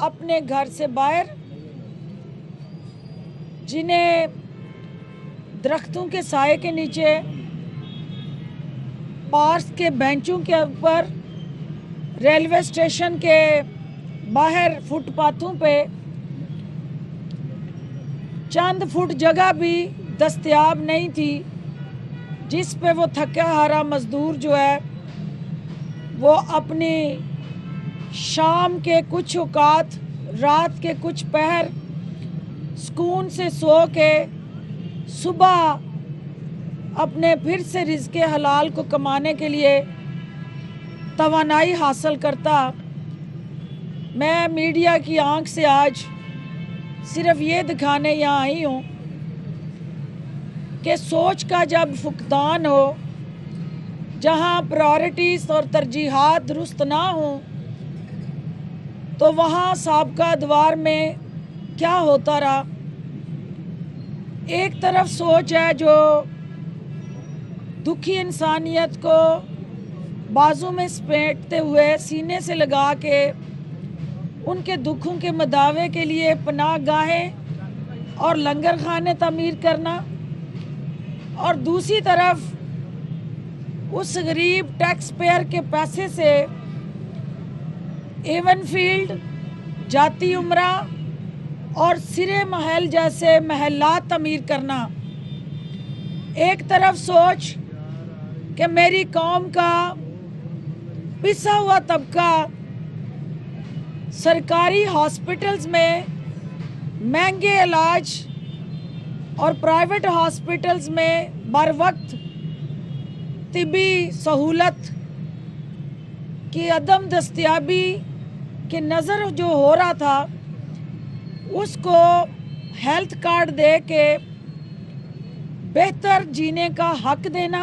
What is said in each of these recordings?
अपने घर से बाहर, जिन्हें दरख्तों के साए के नीचे, पार्क के बेंचों के ऊपर, रेलवे स्टेशन के बाहर फुटपाथों पे चंद फुट जगह भी दस्तयाब नहीं थी जिस पे वो थका हारा मज़दूर जो है वो अपनी शाम के कुछ औकात, रात के कुछ पहर सुकून से सो के सुबह अपने फिर से रिज़्क़े हलाल को कमाने के लिए तवानाई हासिल करता। मैं मीडिया की आंख से आज सिर्फ ये दिखाने यहाँ आई हूँ कि सोच का जब फुकदान हो, जहाँ प्रायोरिटीज़ और तरजीहात दुरुस्त ना हों, तो वहाँ साबका अदवार में क्या होता रहा। एक तरफ सोच है जो दुखी इंसानियत को बाजू में समेटते हुए सीने से लगा के उनके दुखों के मदावे के लिए पनाह गाहें और लंगर खाने तामीर करना, और दूसरी तरफ उस गरीब टैक्स पेयर के पैसे से एवन फील्ड, जाती उमरा और सिरे महल जैसे महलात तामीर करना। एक तरफ सोच कि मेरी कौम का पिसा हुआ तबका सरकारी हॉस्पिटल्स में महंगे इलाज और प्राइवेट हॉस्पिटल्स में बर वक्त तिबी सहूलत की अदम दस्तयाबी की नज़र जो हो रहा था, उसको हेल्थ कार्ड दे के बेहतर जीने का हक देना,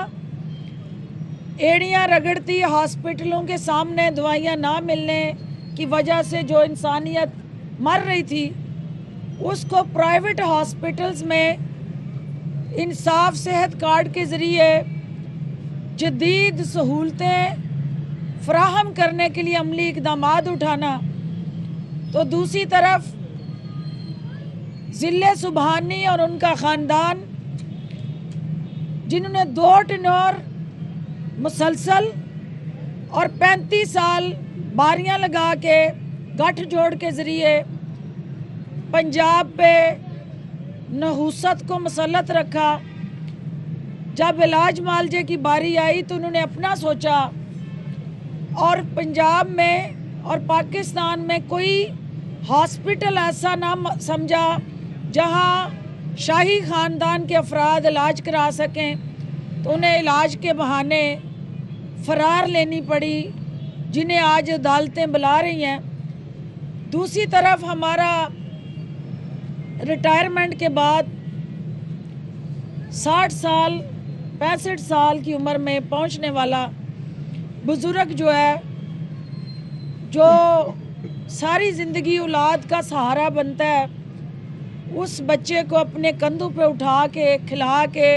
एड़ियाँ रगड़ती हॉस्पिटलों के सामने दवाइयाँ ना मिलने की वजह से जो इंसानियत मर रही थी, उसको प्राइवेट हॉस्पिटल्स में इंसाफ सेहत कार्ड के ज़रिए जदीद सहूलतें फराहम करने के लिए अमली इक़दामात उठाना। तो दूसरी तरफ ज़िले सुबहानी और उनका ख़ानदान, जिन्होंने 2 टर्नोवर मुसलसल और 35 साल बारियां लगा के गठजोड़ के ज़रिए पंजाब पे नहूसत को मसलत रखा। जब इलाज मालजे की बारी आई तो उन्होंने अपना सोचा और पंजाब में और पाकिस्तान में कोई हॉस्पिटल ऐसा ना समझा जहां शाही ख़ानदान के अफराद इलाज करा सकें, तो उन्हें इलाज के बहाने फ़रार लेनी पड़ी, जिन्हें आज अदालतें बुला रही हैं। दूसरी तरफ हमारा रिटायरमेंट के बाद 60 साल 65 साल की उम्र में पहुंचने वाला बुज़ुर्ग जो है, जो सारी ज़िंदगी औलाद का सहारा बनता है, उस बच्चे को अपने कंधों पे उठा के खिला के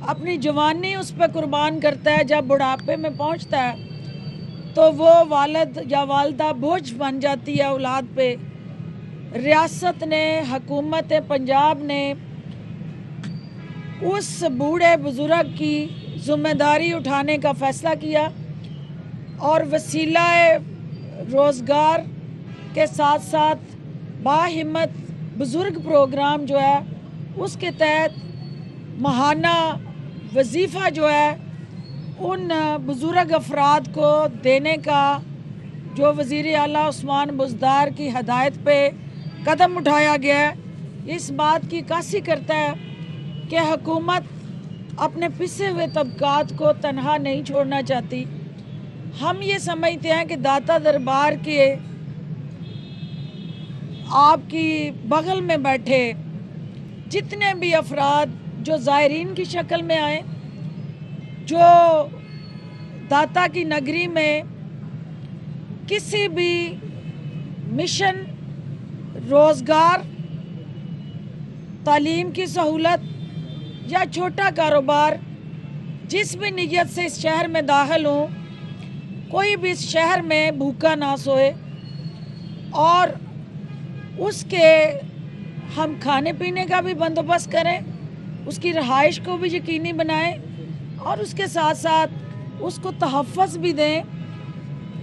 अपनी जवानी उस पर कुर्बान करता है। जब बुढ़ापे में पहुंचता है तो वो वालिद या वालदा बोझ बन जाती है औलाद पे। रियासत ने, हुकूमत पंजाब ने उस बूढ़े बुज़ुर्ग की ज़िम्मेदारी उठाने का फ़ैसला किया और वसीला रोज़गार के साथ साथ बाहिम्मत बुज़ुर्ग प्रोग्राम जो है, उसके तहत माहाना वजीफ़ा जो है उन बुज़ुर्ग अफराद को देने का जो वज़ीर आला उस्मान बुज़दार की हदायत पे कदम उठाया गया है, इस बात की अक्कासी करता है कि हुकूमत अपने पिसे हुए तबकात को तनहा नहीं छोड़ना चाहती। हम ये समझते हैं कि दाता दरबार के आपकी बगल में बैठे जितने भी अफराद जो ज़ायरीन की शक्ल में आए, जो दाता की नगरी में किसी भी मिशन, रोज़गार, तालीम की सहूलत या छोटा कारोबार, जिस भी नीयत से इस शहर में दाखिल हों, कोई भी इस शहर में भूखा ना सोए। और उसके हम खाने पीने का भी बंदोबस्त करें, उसकी रहाइश को भी यकीनी बनाएं और उसके साथ साथ उसको तहफ़्फ़ुज़ भी दें।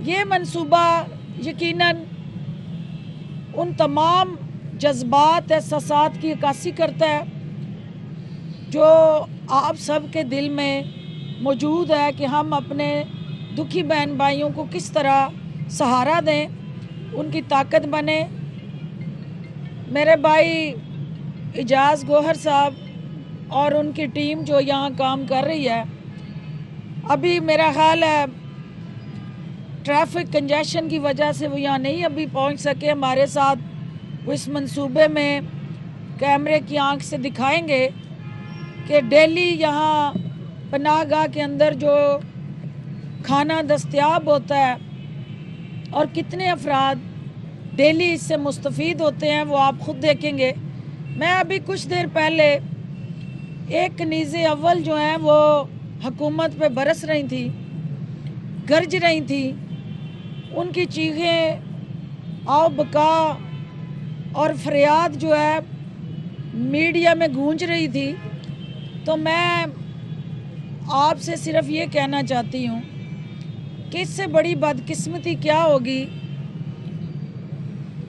ये मंसूबा यकीनन उन तमाम जज्बात एहसासात की अक्कासी करता है जो आप सब के दिल में मौजूद है कि हम अपने दुखी बहन भाइयों को किस तरह सहारा दें, उनकी ताकत बने। मेरे भाई इजाज़ गोहर साहब और उनकी टीम जो यहाँ काम कर रही है, अभी मेरा ख्याल है ट्रैफिक कंजेशन की वजह से वो यहाँ नहीं अभी पहुँच सके हमारे साथ। वो इस मंसूबे में कैमरे की आंख से दिखाएंगे कि डेली यहाँ पनाहगाह के अंदर जो खाना दस्तयाब होता है और कितने अफराद डेली इससे मुस्तफ़ीद होते हैं, वो आप ख़ुद देखेंगे। मैं अभी कुछ देर पहले एक कनीज़े अव्वल जो हैं वो हुकूमत पे बरस रही थी, गरज रही थी, उनकी चीखें आओ बका और फरियाद जो है मीडिया में गूंज रही थी। तो मैं आपसे सिर्फ ये कहना चाहती हूँ कि इससे बड़ी बदकिस्मती क्या होगी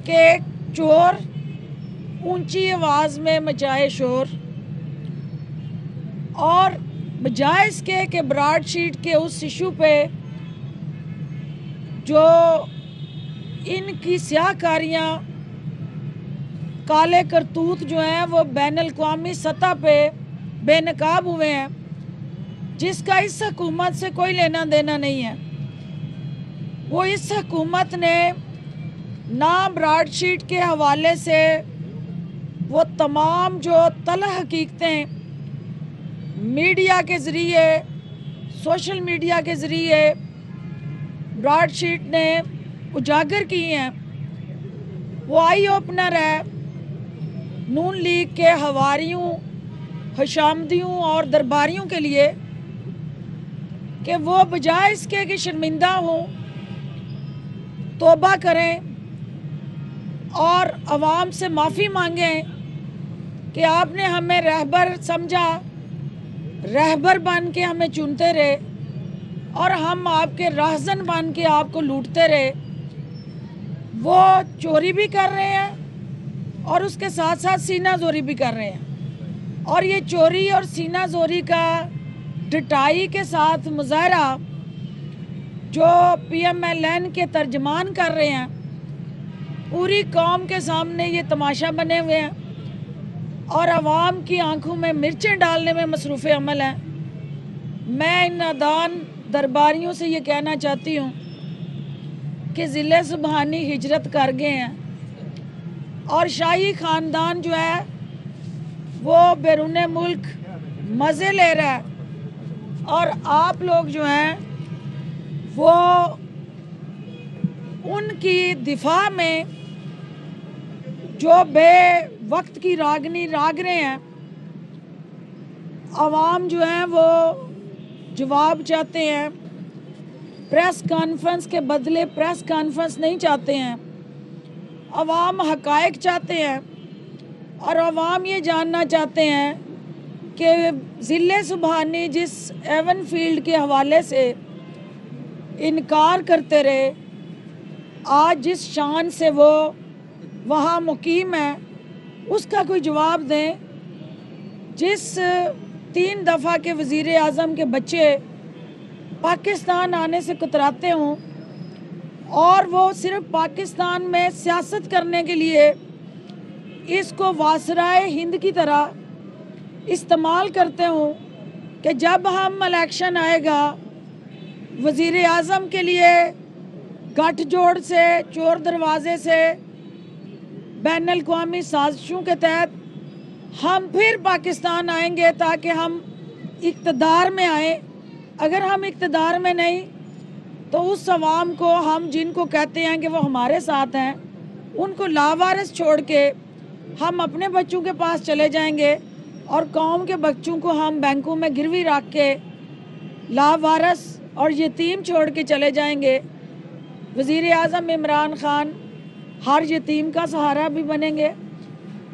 कि एक चोर ऊंची आवाज़ में मचाए शोर, और बजाय इसके कि ब्रॉडशीट के उस इशू पे जो इनकी स्याहकारियाँ काले करतूत जो हैं वो बैनुल-अक़वामी सतह पे बेनकाब हुए हैं, जिसका इस हुकूमत से कोई लेना देना नहीं है। वो इस हुकूमत ने ना ब्रॉडशीट के हवाले से वो तमाम जो तलह हकीकतें मीडिया के ज़रिए, सोशल मीडिया के ज़रिए ब्रॉडशीट ने उजागर की हैं, वो आई ओपनर है नून लीग के हवारियों, हशामदियों और दरबारियों के लिए कि वो बजाय इसके कि शर्मिंदा हों, तौबा करें और आवाम से माफ़ी मांगें कि आपने हमें रहबर समझा, रहबर बन के हमें चुनते रहे और हम आपके राहज़न बन के आपको लूटते रहे। वो चोरी भी कर रहे हैं और उसके साथ साथ सीना जोरी भी कर रहे हैं, और ये चोरी और सीना जोरी का डटाई के साथ मुजाहरा जो PMLN के तर्जमान कर रहे हैं, पूरी कौम के सामने ये तमाशा बने हुए हैं और आवाम की आंखों में मिर्चें डालने में मसरूफ़ अमल हैं। मैं इन नादान दरबारियों से ये कहना चाहती हूँ कि ज़िले सुबहानी हिजरत कर गए हैं और शाही ख़ानदान जो है वो बैरून मुल्क मज़े ले रहा है, और आप लोग जो हैं वो उनकी दिफा में जो बे वक्त की रागनी राग रहे हैं। आवाम जो हैं वो जवाब चाहते हैं, प्रेस कॉन्फ्रेंस के बदले प्रेस कॉन्फ्रेंस नहीं चाहते हैं। आवाम हकायक चाहते हैं और आवाम ये जानना चाहते हैं कि ज़िले सुबहानी जिस एवन फील्ड के हवाले से इनकार करते रहे, आज जिस शान से वो वहाँ मुकीम है उसका कोई जवाब दें। जिस 3 दफ़ा के वज़ीर आज़म के बच्चे पाकिस्तान आने से कतराते हों और वो सिर्फ पाकिस्तान में सियासत करने के लिए इसको वासराए हिंद की तरह इस्तेमाल करते हों कि जब हम इलेक्शन आएगा वज़ीर आज़म के लिए गठजोड़ से, चोर दरवाजे से, बैनुल-अक़वामी साजिशों के तहत हम फिर पाकिस्तान आएंगे ताकि हम इक़्तिदार में आएँ। अगर हम इक़्तिदार में नहीं तो उस अवाम को, हम जिनको कहते हैं कि वो हमारे साथ हैं, उनको लावारिस छोड़ के हम अपने बच्चों के पास चले जाएंगे और कौम के बच्चों को हम बैंकों में गिरवी रख के लावारिस और यतीम छोड़ के चले जाएंगे। वज़ीर आज़म इमरान ख़ान हर यतीम का सहारा भी बनेंगे,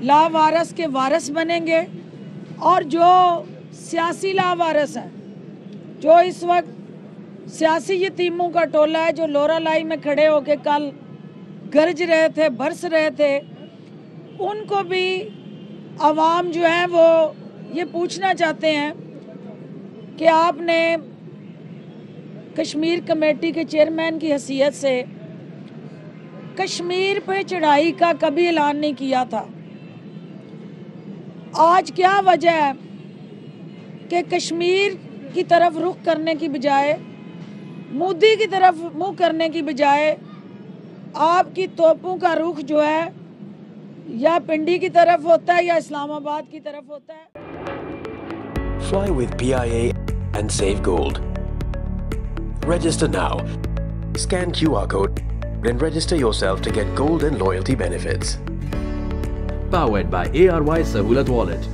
लावारस के वारिस बनेंगे। और जो सियासी लावारस हैं, जो इस वक्त सियासी यतीमों का टोला है, जो लोरा लाई में खड़े होकर कल गरज रहे थे, बरस रहे थे, उनको भी आवाम जो है वो ये पूछना चाहते हैं कि आपने कश्मीर कमेटी के चेयरमैन की हैसियत से कश्मीर पे चढ़ाई का कभी ऐलान नहीं किया था। आज क्या वजह है कि कश्मीर की तरफ रुख करने की बजाय, मोदी की तरफ मुंह करने की बजाय आपकी तोपों का रुख जो है या पिंडी की तरफ होता है या इस्लामाबाद की तरफ होता है। Fly with PIA and save gold. Register now. Scan QR code and register yourself to get gold and loyalty benefits. Powered by ARY Sahulat Wallet.